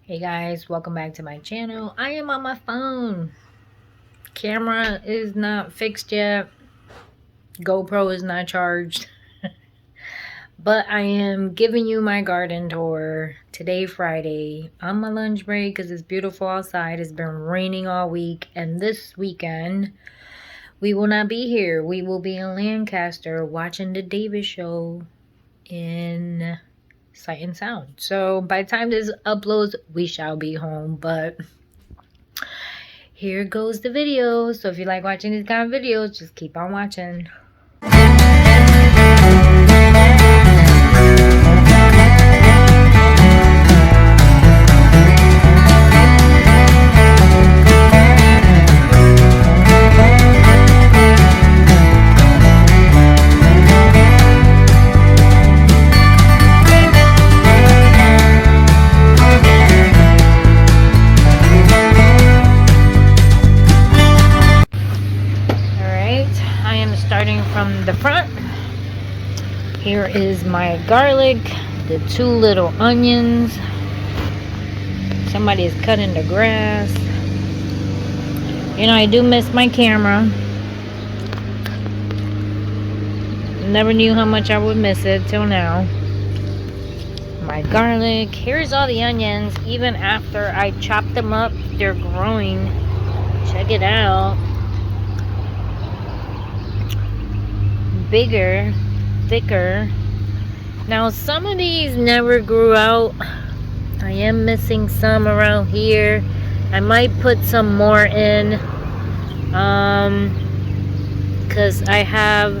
Hey guys, welcome back to my channel. I am on my phone. Camera is not fixed yet. GoPro is not charged. But I am giving you my garden tour today, Friday, on my lunch break because it's beautiful outside. It's been raining all week, and this weekend we will not be here. We will be in Lancaster watching the Davis show in Sight and Sound. So by the time this uploads, we shall be home, but here goes the video. So if you like watching these kind of videos, just keep on watching. Starting from the front, here is my garlic, the 2 little onions. Somebody is cutting the grass. You know, I do miss my camera. Never knew how much I would miss it till now. My garlic. Here's all the onions. Even after I chop them up, they're growing. Check it out. Bigger, thicker. Now some of these never grew out. I am missing some around here. I might put some more in because I have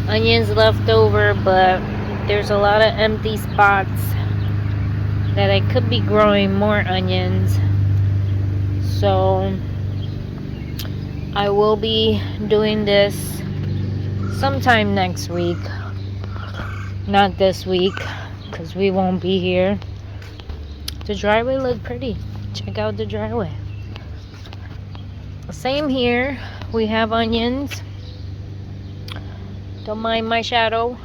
onions left over, but there's a lot of empty spots that I could be growing more onions. So I will be doing this sometime next week, not this week because we won't be here. The driveway looked pretty. Check out the driveway. Same here, we have onions. Don't mind my shadow.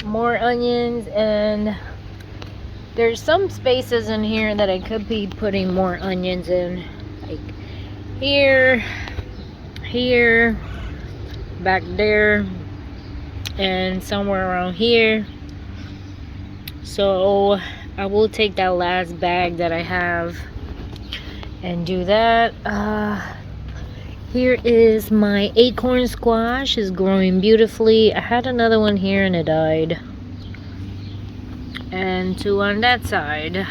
More onions, and there's some spaces in here that I could be putting more onions in, like here, back there, and somewhere around here. So I will take that last bag that I have and do that. Here is my acorn squash. Is growing beautifully. I had another one here and it died, and 2 on that side.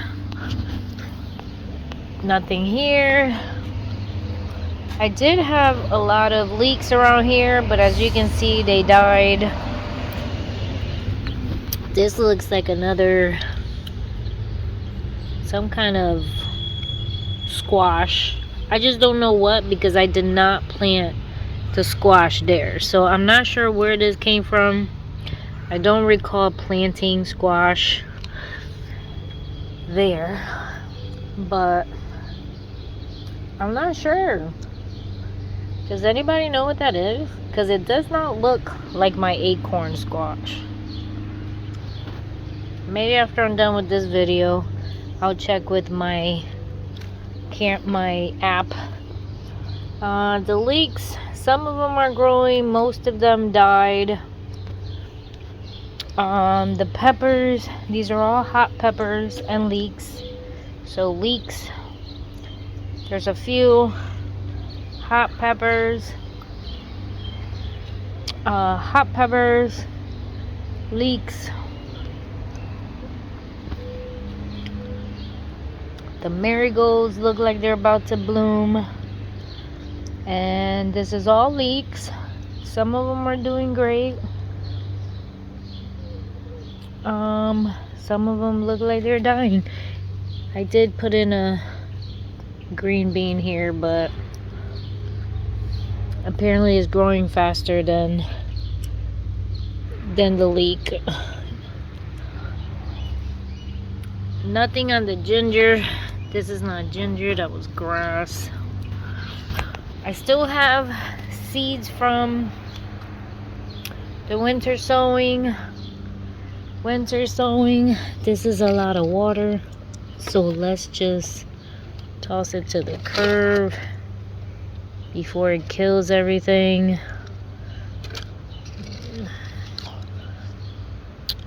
Nothing here. I did have a lot of leeks around here, but as you can see, they died. This looks like some kind of squash. I just don't know what, because I did not plant the squash there. So I'm not sure where this came from. I don't recall planting squash there, but I'm not sure. Does anybody know what that is? Because it does not look like my acorn squash. Maybe after I'm done with this video, I'll check with my app. The leeks, some of them are growing, most of them died. The peppers, these are all hot peppers and leeks. So leeks, there's a few. Hot peppers, leeks. The marigolds look like they're about to bloom, and this is all leeks. Some of them are doing great. Some of them look like they're dying. I did put in a green bean here, but apparently it's growing faster than the leek. Nothing on the ginger. This is not ginger, that was grass. I still have seeds from the winter sowing. winter sowing. This is a lot of water, so let's just toss it to the curve before it kills everything.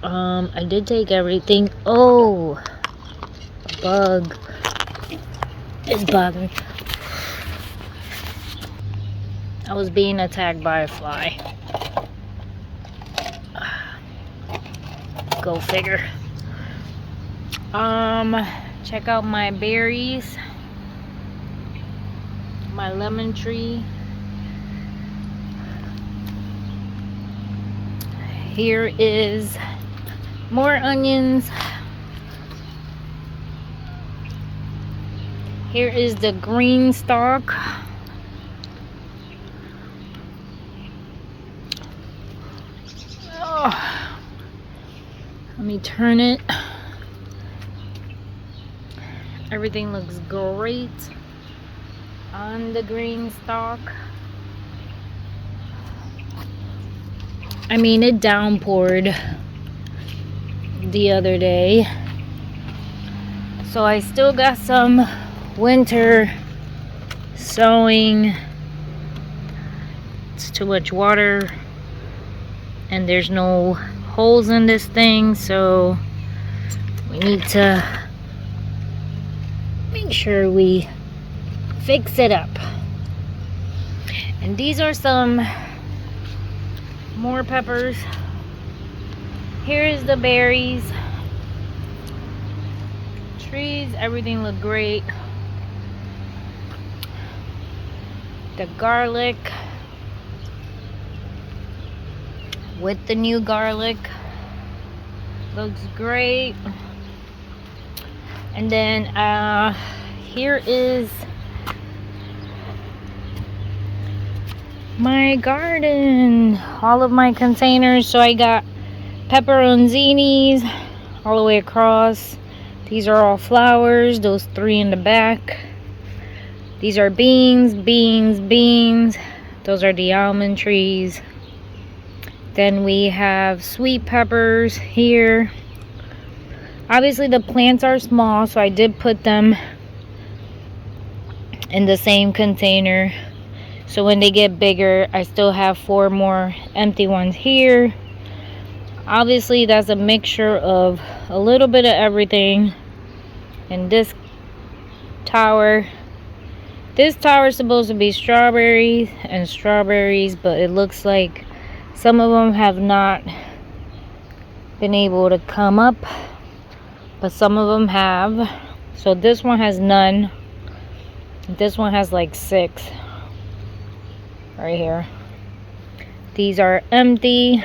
I did take everything. Oh, a bug is bothering me. I was being attacked by a fly. Go figure. Check out my berries. My lemon tree. Here is more onions. Here is the green stalk. Oh, let me turn it. Everything looks great on the green stalk. I mean, it downpoured the other day, so I still got some winter sowing. It's too much water and there's no holes in this thing, so we need to make sure we fix it up. And these are some more peppers. Here's the berries. Trees, everything looked great. The garlic with the new garlic looks great. And then here is my garden, all of my containers. So I got pepperoncinis all the way across. These are all flowers, those 3 in the back. These are beans, beans, beans. Those are the almond trees. Then we have sweet peppers here. Obviously the plants are small, so I did put them in the same container. So when they get bigger, I still have 4 more empty ones here. Obviously that's a mixture of a little bit of everything. And this tower is supposed to be strawberries and strawberries, but it looks like some of them have not been able to come up, but some of them have. So this one has none. This one has like 6 right here. These are empty.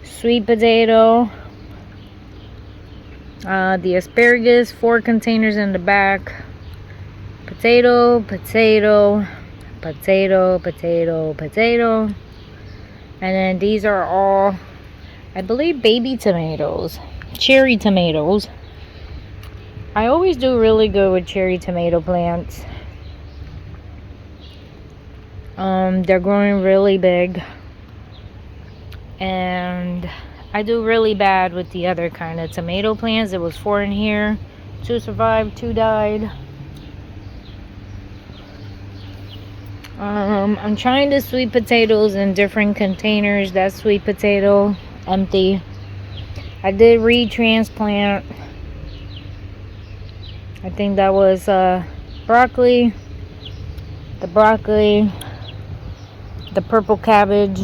Sweet potato. The asparagus, 4 containers in the back. Potato, potato, potato, potato, potato. And then these are all, I believe, baby tomatoes. Cherry tomatoes. I always do really good with cherry tomato plants. They're growing really big. And I do really bad with the other kind of tomato plants. There was 4 in here. 2 survived, 2 died. I'm trying the sweet potatoes in different containers. That sweet potato, empty. I did retransplant. I think that was broccoli. The broccoli. The purple cabbage.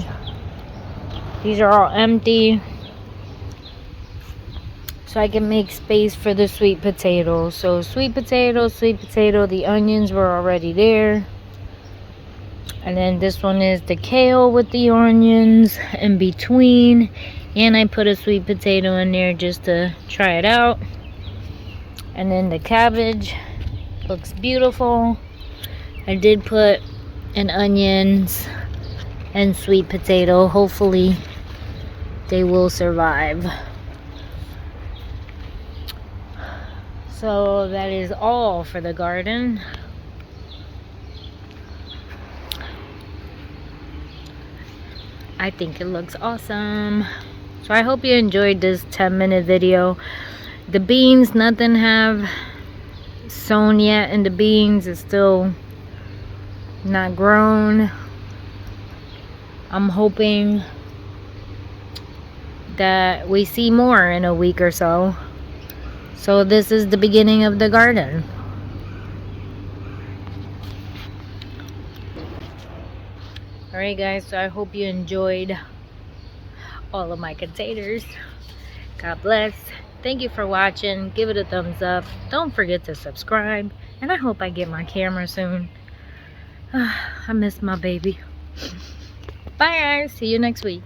These are all empty. So I can make space for the sweet potato. So sweet potato, sweet potato. The onions were already there. And then this one is the kale with the onions in between. And I put a sweet potato in there just to try it out. And then the cabbage looks beautiful. I did put an onions and sweet potato. Hopefully they will survive. So that is all for the garden. I think it looks awesome. So I hope you enjoyed this 10-minute video. The beans, nothing have sown yet, and the beans is still not grown. I'm hoping that we see more in a week or so. So this is the beginning of the garden. Alright guys, so I hope you enjoyed all of my containers. God bless. Thank you for watching. Give it a thumbs up. Don't forget to subscribe. And I hope I get my camera soon. I miss my baby. Bye guys. See you next week.